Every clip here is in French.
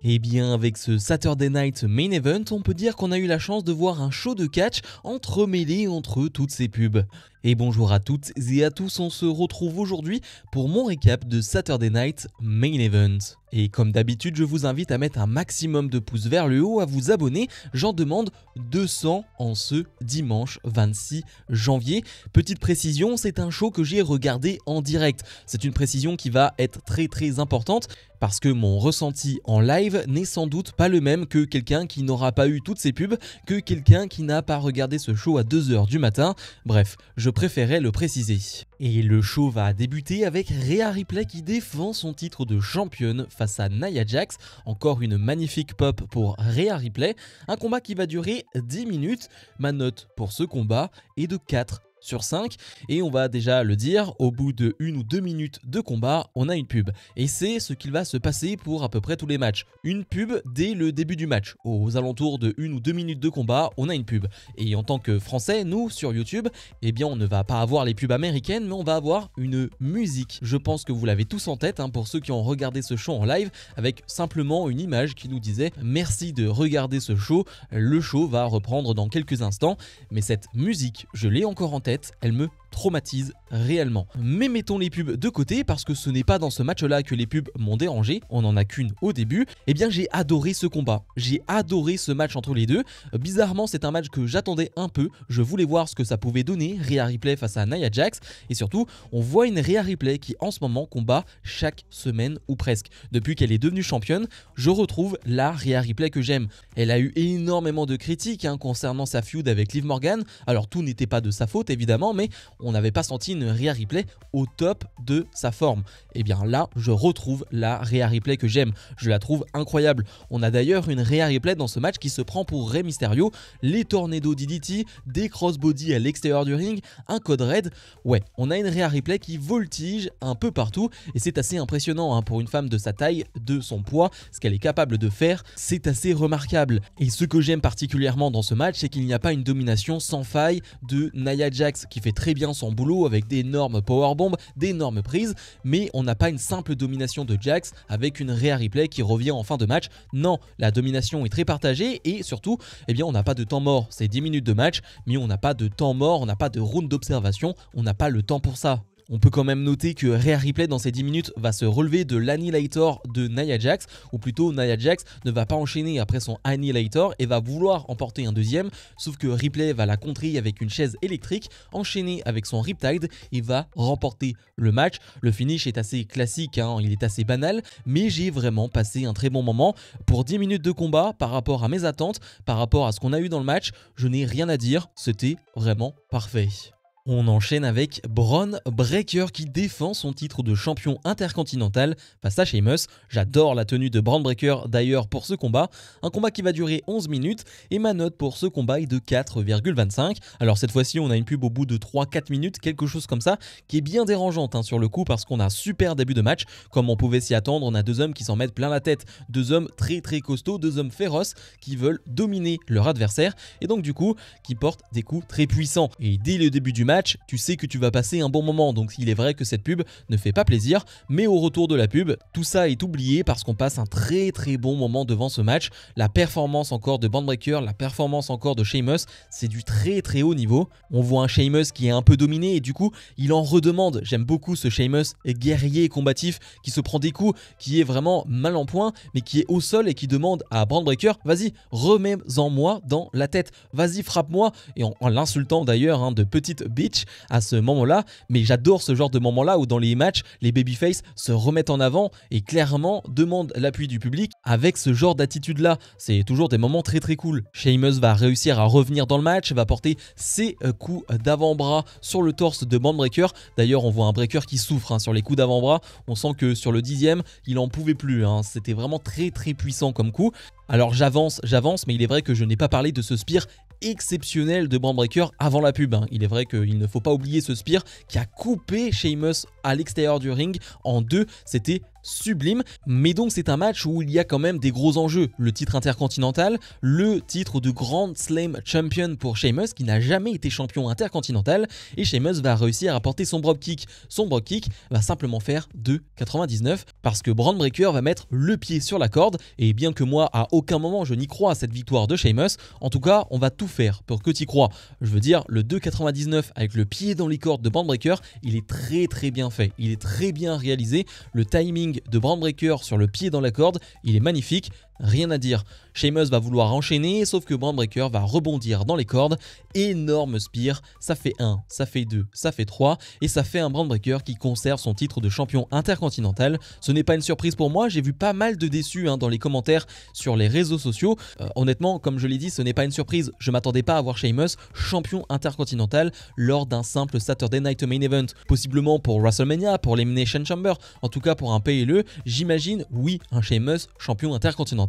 Eh bien, avec ce Saturday Night Main Event, on peut dire qu'on a eu la chance de voir un show de catch entremêlé entre toutes ces pubs. Et bonjour à toutes et à tous, on se retrouve aujourd'hui pour mon récap de Saturday Night Main Event. Et comme d'habitude, je vous invite à mettre un maximum de pouces vers le haut, à vous abonner. J'en demande 200 en ce dimanche 26 janvier. Petite précision, c'est un show que j'ai regardé en direct. C'est une précision qui va être très importante parce que mon ressenti en live n'est sans doute pas le même que quelqu'un qui n'aura pas eu toutes ces pubs, que quelqu'un qui n'a pas regardé ce show à 2h du matin. Bref, je préférais le préciser. Et le show va débuter avec Rhea Ripley qui défend son titre de championne face à Nia Jax. Encore une magnifique pop pour Rhea Ripley. Un combat qui va durer 10 minutes. Ma note pour ce combat est de 4 sur 5 et on va déjà le dire, au bout de 1 ou 2 minutes de combat, on a une pub. Et c'est ce qu'il va se passer pour à peu près tous les matchs. Une pub dès le début du match. Aux alentours de 1 ou 2 minutes de combat, on a une pub. Et en tant que Français, nous, sur YouTube, eh bien on ne va pas avoir les pubs américaines, mais on va avoir une musique. Je pense que vous l'avez tous en tête, pour ceux qui ont regardé ce show en live, avec simplement une image qui nous disait « Merci de regarder ce show, le show va reprendre dans quelques instants ». Mais cette musique, je l'ai encore en tête, elle me traumatise réellement. Mais mettons les pubs de côté parce que ce n'est pas dans ce match-là que les pubs m'ont dérangé, on en a qu'une au début. Eh bien j'ai adoré ce combat, j'ai adoré ce match entre les deux. Bizarrement c'est un match que j'attendais un peu, je voulais voir ce que ça pouvait donner, Rhea Ripley face à Nia Jax. Et surtout on voit une Rhea Ripley qui en ce moment combat chaque semaine ou presque. Depuis qu'elle est devenue championne, je retrouve la Rhea Ripley que j'aime. Elle a eu énormément de critiques concernant sa feud avec Liv Morgan. Alors tout n'était pas de sa faute évidemment, mais on n'avait pas senti une Rhea Ripley au top de sa forme. Et bien là, je retrouve la Rhea Ripley que j'aime. Je la trouve incroyable. On a d'ailleurs une Rhea Ripley dans ce match qui se prend pour Rey Mysterio. Les tornado DDT, des crossbody à l'extérieur du ring, un code red. Ouais, on a une Rhea Ripley qui voltige un peu partout. Et c'est assez impressionnant pour une femme de sa taille, de son poids. Ce qu'elle est capable de faire, c'est assez remarquable. Et ce que j'aime particulièrement dans ce match, c'est qu'il n'y a pas une domination sans faille de Nia Jax qui fait très bien son boulot avec d'énormes powerbombs, d'énormes prises, mais on n'a pas une simple domination de Jax avec une Rhea Ripley qui revient en fin de match. Non, la domination est très partagée et surtout, eh bien on n'a pas de temps mort. C'est 10 minutes de match, mais on n'a pas de temps mort, on n'a pas de round d'observation, on n'a pas le temps pour ça. On peut quand même noter que Rhea Ripley dans ces 10 minutes va se relever de l'annihilator de Nia Jax, ou plutôt Nia Jax ne va pas enchaîner après son annihilator et va vouloir emporter un deuxième, sauf que Ripley va la contrer avec une chaise électrique, enchaîner avec son Riptide et va remporter le match. Le finish est assez classique, il est assez banal, mais j'ai vraiment passé un très bon moment. Pour 10 minutes de combat, par rapport à mes attentes, par rapport à ce qu'on a eu dans le match, je n'ai rien à dire, c'était vraiment parfait. On enchaîne avec Bron Breakker qui défend son titre de champion intercontinental face à Sheamus. J'adore la tenue de Bron Breakker d'ailleurs pour ce combat. Un combat qui va durer 11 minutes et ma note pour ce combat est de 4,25. Alors cette fois-ci on a une pub au bout de 3-4 minutes, quelque chose comme ça, qui est bien dérangeante sur le coup parce qu'on a un super début de match. Comme on pouvait s'y attendre, on a deux hommes qui s'en mettent plein la tête. Deux hommes très costauds, deux hommes féroces qui veulent dominer leur adversaire et donc du coup qui portent des coups très puissants. Et dès le début du match, tu sais que tu vas passer un bon moment, donc il est vrai que cette pub ne fait pas plaisir, mais au retour de la pub, tout ça est oublié parce qu'on passe un très bon moment devant ce match. La performance encore de Bron Breakker, la performance encore de Sheamus, c'est du très haut niveau. On voit un Sheamus qui est un peu dominé et du coup, il en redemande. J'aime beaucoup ce Sheamus guerrier et combatif qui se prend des coups, qui est vraiment mal en point, mais qui est au sol et qui demande à Bron Breakker, vas-y, remets-en moi dans la tête, vas-y, frappe-moi, et en l'insultant d'ailleurs de petite bitch à ce moment-là, mais j'adore ce genre de moment-là où dans les matchs, les babyface se remettent en avant et clairement demandent l'appui du public avec ce genre d'attitude-là. C'est toujours des moments très cool. Sheamus va réussir à revenir dans le match, va porter ses coups d'avant-bras sur le torse de Bron Breakker. D'ailleurs, on voit un Breakker qui souffre sur les coups d'avant-bras. On sent que sur le 10e, il en pouvait plus. C'était vraiment très puissant comme coup. Alors j'avance, mais il est vrai que je n'ai pas parlé de ce spear exceptionnel de Bron Breakker avant la pub. Il est vrai qu'il ne faut pas oublier ce spear qui a coupé Sheamus à l'extérieur du ring en deux, c'était sublime. Mais donc c'est un match où il y a quand même des gros enjeux. Le titre intercontinental, le titre de Grand Slam Champion pour Sheamus qui n'a jamais été champion intercontinental, et Sheamus va réussir à porter son dropkick. Son dropkick va simplement faire 2,99 parce que Bron Breakker va mettre le pied sur la corde, et bien que moi à aucun moment je n'y crois à cette victoire de Sheamus, en tout cas on va tout faire pour que tu y crois. Je veux dire, le 2,99 avec le pied dans les cordes de Bron Breakker, il est très bien fait, il est très bien réalisé. Le timing de Bron Breakker sur le pied dans la corde, il est magnifique. Rien à dire. Sheamus va vouloir enchaîner, sauf que Bron Breakker va rebondir dans les cordes. Énorme spear, ça fait 1, ça fait 2, ça fait 3, et ça fait un Bron Breakker qui conserve son titre de champion intercontinental. Ce n'est pas une surprise pour moi, j'ai vu pas mal de déçus dans les commentaires sur les réseaux sociaux. Honnêtement, comme je l'ai dit, ce n'est pas une surprise. Je m'attendais pas à voir Sheamus champion intercontinental lors d'un simple Saturday Night Main Event. Possiblement pour WrestleMania, pour l'Elimination Chamber, en tout cas pour un PLE, j'imagine, oui, un Sheamus champion intercontinental,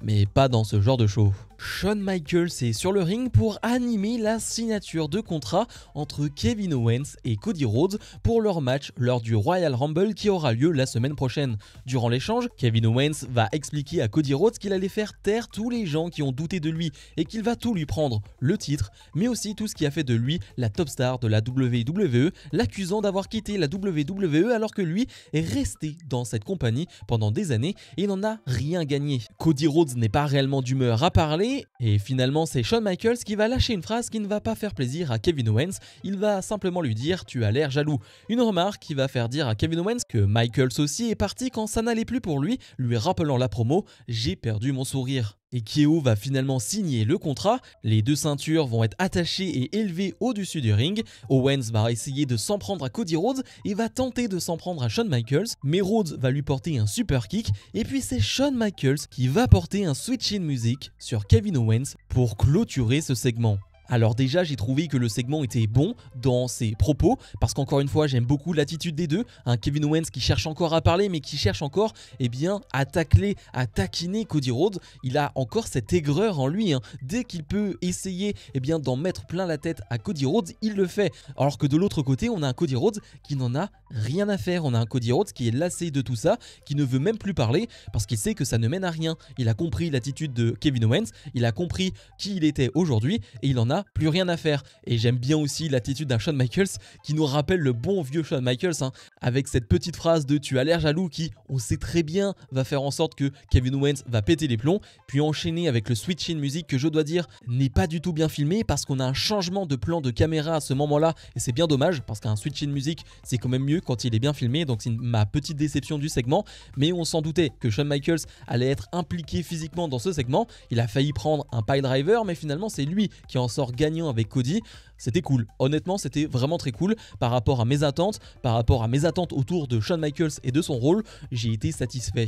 mais pas dans ce genre de show. Shawn Michaels est sur le ring pour animer la signature de contrat entre Kevin Owens et Cody Rhodes pour leur match lors du Royal Rumble qui aura lieu la semaine prochaine. Durant l'échange, Kevin Owens va expliquer à Cody Rhodes qu'il allait faire taire tous les gens qui ont douté de lui et qu'il va tout lui prendre, le titre, mais aussi tout ce qui a fait de lui la top star de la WWE, l'accusant d'avoir quitté la WWE alors que lui est resté dans cette compagnie pendant des années et n'en a rien gagné. Cody Rhodes n'est pas réellement d'humeur à parler, et finalement c'est Shawn Michaels qui va lâcher une phrase qui ne va pas faire plaisir à Kevin Owens. Il va simplement lui dire « tu as l'air jaloux ». Une remarque qui va faire dire à Kevin Owens que Michaels aussi est parti quand ça n'allait plus pour lui rappelant la promo « j'ai perdu mon sourire ». Et KO va finalement signer le contrat, les deux ceintures vont être attachées et élevées au-dessus du ring. Owens va essayer de s'en prendre à Cody Rhodes et va tenter de s'en prendre à Shawn Michaels, mais Rhodes va lui porter un super kick, et puis c'est Shawn Michaels qui va porter un switch in music sur Kevin Owens pour clôturer ce segment. Alors déjà, j'ai trouvé que le segment était bon dans ses propos, parce qu'encore une fois, j'aime beaucoup l'attitude des deux. Un Kevin Owens qui cherche encore à parler, mais qui cherche encore à tacler, à taquiner Cody Rhodes. Il a encore cette aigreur en lui. Dès qu'il peut essayer d'en mettre plein la tête à Cody Rhodes, il le fait. Alors que de l'autre côté, on a un Cody Rhodes qui n'en a rien à faire. On a un Cody Rhodes qui est lassé de tout ça, qui ne veut même plus parler, parce qu'il sait que ça ne mène à rien. Il a compris l'attitude de Kevin Owens, il a compris qui il était aujourd'hui, et il en a plus rien à faire. Et j'aime bien aussi l'attitude d'un Shawn Michaels qui nous rappelle le bon vieux Shawn Michaels, avec cette petite phrase de tu as l'air jaloux qui, on sait très bien, va faire en sorte que Kevin Owens va péter les plombs, puis enchaîner avec le switch in music que je dois dire n'est pas du tout bien filmé parce qu'on a un changement de plan de caméra à ce moment-là, et c'est bien dommage parce qu'un switch in music c'est quand même mieux quand il est bien filmé, donc c'est ma petite déception du segment. Mais on s'en doutait que Shawn Michaels allait être impliqué physiquement dans ce segment. Il a failli prendre un pile driver, mais finalement c'est lui qui en sort gagnant avec Cody. C'était cool, honnêtement c'était vraiment très cool par rapport à mes attentes, autour de Shawn Michaels et de son rôle. J'ai été satisfait.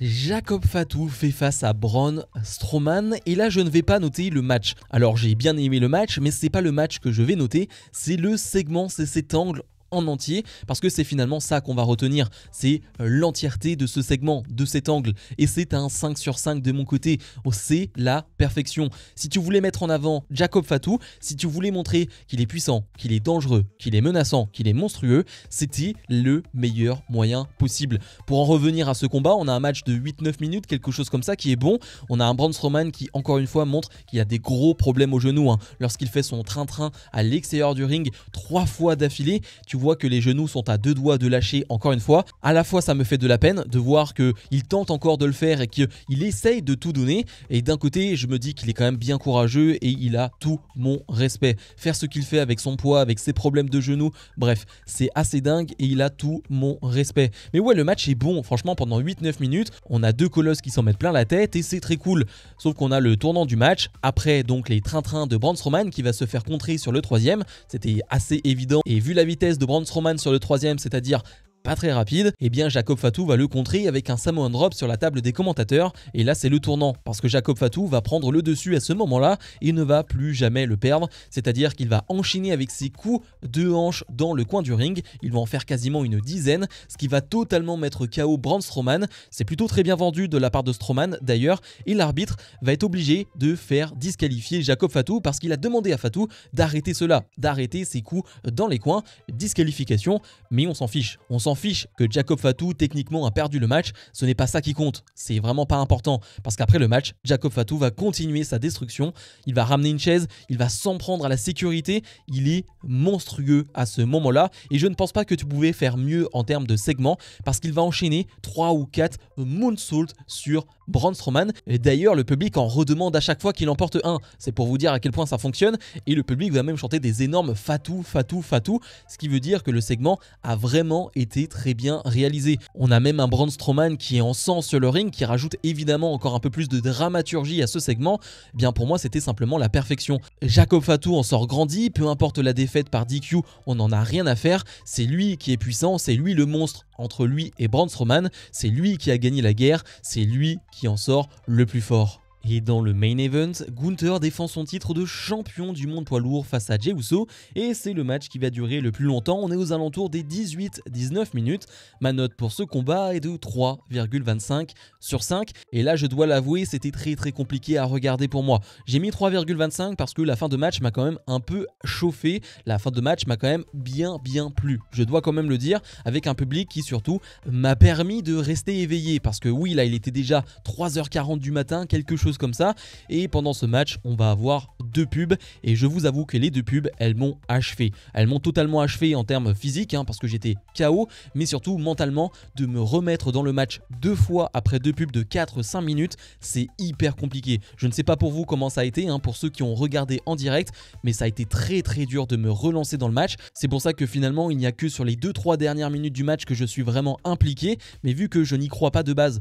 Jacob Fatu fait face à Braun Strowman, et là je ne vais pas noter le match. Alors j'ai bien aimé le match, mais c'est pas le match que je vais noter, c'est le segment, c'est cet angle en entier, parce que c'est finalement ça qu'on va retenir, c'est l'entièreté de ce segment, de cet angle, et c'est un 5 sur 5 de mon côté, c'est la perfection. Si tu voulais mettre en avant Jacob Fatu, si tu voulais montrer qu'il est puissant, qu'il est dangereux, qu'il est menaçant, qu'il est monstrueux, c'était le meilleur moyen possible. Pour en revenir à ce combat, on a un match de 8-9 minutes, quelque chose comme ça, qui est bon. On a un Braun Strowman qui, encore une fois, montre qu'il a des gros problèmes au genou, lorsqu'il fait son train-train à l'extérieur du ring 3 fois d'affilée. Tu vois que les genoux sont à 2 doigts de lâcher encore une fois. À la fois ça me fait de la peine de voir qu'il tente encore de le faire et qu'il essaye de tout donner, et d'un côté je me dis qu'il est quand même bien courageux et il a tout mon respect. Faire ce qu'il fait avec son poids, avec ses problèmes de genoux, bref c'est assez dingue et il a tout mon respect. Mais ouais, le match est bon, franchement pendant 8-9 minutes on a deux colosses qui s'en mettent plein la tête et c'est très cool. Sauf qu'on a le tournant du match, après donc les trains-trains de Braun Strowman qui va se faire contrer sur le troisième. C'était assez évident, et vu la vitesse de Braun Strowman sur le troisième, c'est-à-dire pas très rapide, et bien Jacob Fatu va le contrer avec un Samoan Drop sur la table des commentateurs. Et là c'est le tournant, parce que Jacob Fatu va prendre le dessus à ce moment-là et ne va plus jamais le perdre. C'est-à-dire qu'il va enchaîner avec ses coups de hanche dans le coin du ring. Il va en faire quasiment une dizaine, ce qui va totalement mettre KO Braun Strowman. C'est plutôt très bien vendu de la part de Strowman d'ailleurs, et l'arbitre va être obligé de faire disqualifier Jacob Fatu parce qu'il a demandé à Fatu d'arrêter cela, d'arrêter ses coups dans les coins. Disqualification, mais on s'en fiche. On s'en fiche que Jacob Fatu techniquement a perdu le match, ce n'est pas ça qui compte, c'est vraiment pas important, parce qu'après le match, Jacob Fatu va continuer sa destruction, il va ramener une chaise, il va s'en prendre à la sécurité, il est monstrueux à ce moment-là, et je ne pense pas que tu pouvais faire mieux en termes de segments, parce qu'il va enchaîner 3 ou 4 moonsaults sur Braun Strowman, et d'ailleurs le public en redemande à chaque fois qu'il emporte un, c'est pour vous dire à quel point ça fonctionne, et le public va même chanter des énormes Fatu, Fatu, Fatu, ce qui veut dire que le segment a vraiment été très bien réalisé. On a même un Braun Strowman qui est en sang sur le ring, qui rajoute évidemment encore un peu plus de dramaturgie à ce segment. Eh bien pour moi c'était simplement la perfection. Jacob Fatu en sort grandi, peu importe la défaite par DQ, on n'en a rien à faire, c'est lui qui est puissant, c'est lui le monstre entre lui et Braun Strowman, c'est lui qui a gagné la guerre, c'est lui qui en sort le plus fort. Et dans le main event, Gunther défend son titre de champion du monde poids lourd face à Jey Uso et c'est le match qui va durer le plus longtemps, on est aux alentours des 18-19 minutes. Ma note pour ce combat est de 3,25 sur 5 et là je dois l'avouer c'était très compliqué à regarder pour moi. J'ai mis 3,25 parce que la fin de match m'a quand même un peu chauffé, la fin de match m'a quand même bien plu. Je dois quand même le dire avec un public qui surtout m'a permis de rester éveillé parce que oui là il était déjà 3h40 du matin, quelque chose comme ça, et pendant ce match on va avoir 2 pubs et je vous avoue que les 2 pubs elles m'ont achevé, elles m'ont totalement achevé en termes physiques parce que j'étais KO, mais surtout mentalement de me remettre dans le match 2 fois après 2 pubs de 4-5 minutes, c'est hyper compliqué. Je ne sais pas pour vous comment ça a été, pour ceux qui ont regardé en direct, mais ça a été très dur de me relancer dans le match. C'est pour ça que finalement il n'y a que sur les 2-3 dernières minutes du match que je suis vraiment impliqué, mais vu que je n'y crois pas de base,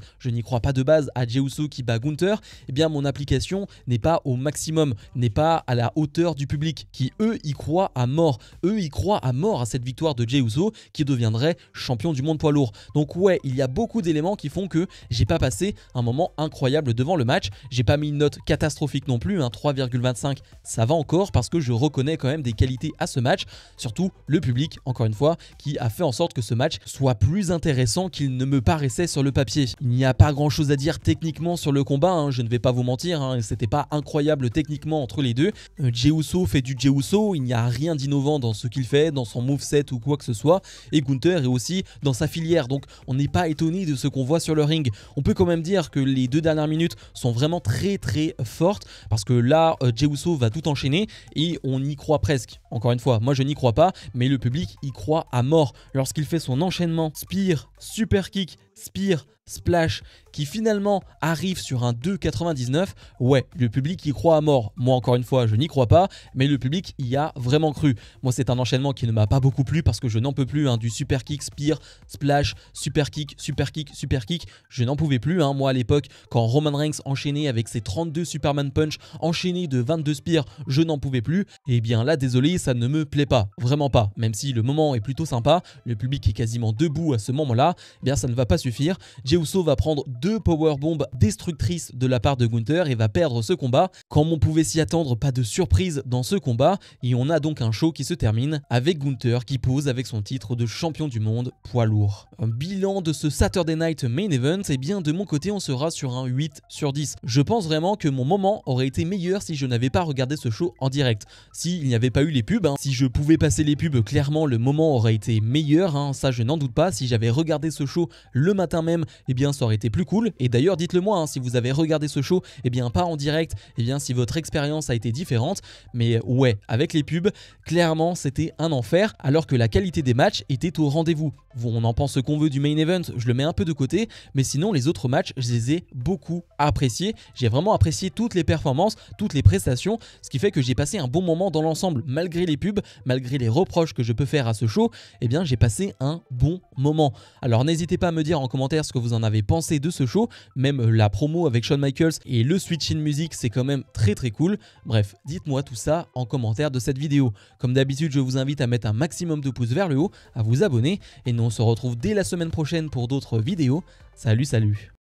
à Jey Uso qui bat Gunther, eh bien mon application n'est pas au maximum, n'est pas à la hauteur du public qui eux y croient à mort. Eux y croient à mort à cette victoire de Jey Uso qui deviendrait champion du monde poids lourd. Donc ouais, il y a beaucoup d'éléments qui font que j'ai pas passé un moment incroyable devant le match. J'ai pas mis une note catastrophique non plus, 3,25 ça va encore parce que je reconnais quand même des qualités à ce match. Surtout le public, encore une fois, qui a fait en sorte que ce match soit plus intéressant qu'il ne me paraissait sur le papier. Il n'y a pas grand chose à dire techniquement sur le combat, je ne vais pas vous mentir, c'était pas incroyable techniquement entre les deux. Jey Uso fait du Jey Uso, il n'y a rien d'innovant dans ce qu'il fait, dans son moveset ou quoi que ce soit, et Gunther est aussi dans sa filière, donc on n'est pas étonné de ce qu'on voit sur le ring. On peut quand même dire que les 2 dernières minutes sont vraiment très fortes, parce que là, Jey Uso va tout enchaîner et on y croit presque. Encore une fois, moi je n'y crois pas, mais le public y croit à mort. Lorsqu'il fait son enchaînement, spear, super kick, spear, splash, qui finalement arrive sur un 2,99, ouais, le public y croit à mort. Moi encore une fois, je n'y crois pas, mais le public y a vraiment cru. Moi c'est un enchaînement qui ne m'a pas beaucoup plu parce que je n'en peux plus, du super kick, spear, splash, super kick, super kick, super kick, je n'en pouvais plus. Moi à l'époque, quand Roman Reigns enchaînait avec ses 32 Superman Punch, enchaîné de 22 spears, je n'en pouvais plus. Et bien là, désolé, ça ne me plaît pas, vraiment pas. Même si le moment est plutôt sympa, le public est quasiment debout à ce moment-là, eh bien ça ne va pas suffire. Jey Uso va prendre 2 powerbombs destructrices de la part de Gunther et va perdre ce combat. Comme on pouvait s'y attendre, pas de surprise dans ce combat et on a donc un show qui se termine avec Gunther qui pose avec son titre de champion du monde poids lourd. Un bilan de ce Saturday Night Main Event, et bien de mon côté on sera sur un 8 sur 10. Je pense vraiment que mon moment aurait été meilleur si je n'avais pas regardé ce show en direct. S'il n'y avait pas eu les pubs, si je pouvais passer les pubs, clairement le moment aurait été meilleur, ça je n'en doute pas. Si j'avais regardé ce show le matin même, eh bien ça aurait été plus cool. Et d'ailleurs dites-le moi, si vous avez regardé ce show, eh bien pas en direct, eh bien si votre expérience a été différente. Mais ouais, avec les pubs, clairement c'était un enfer, alors que la qualité des matchs était au rendez-vous. On en pense ce qu'on veut du main event, je le mets un peu de côté, mais sinon les autres matchs, je les ai beaucoup appréciés. J'ai vraiment apprécié toutes les performances, toutes les prestations, ce qui fait que j'ai passé un bon moment dans l'ensemble. Malgré les pubs, malgré les reproches que je peux faire à ce show, eh bien j'ai passé un bon moment. Alors n'hésitez pas à me dire en commentaire ce que vous en avez pensé de ce show. Même la promo avec Shawn Michaels et le Switch in Music, c'est quand même très cool. Bref, dites-moi tout ça en commentaire de cette vidéo. Comme d'habitude, je vous invite à mettre un maximum de pouces vers le haut, à vous abonner et nous on se retrouve dès la semaine prochaine pour d'autres vidéos. Salut.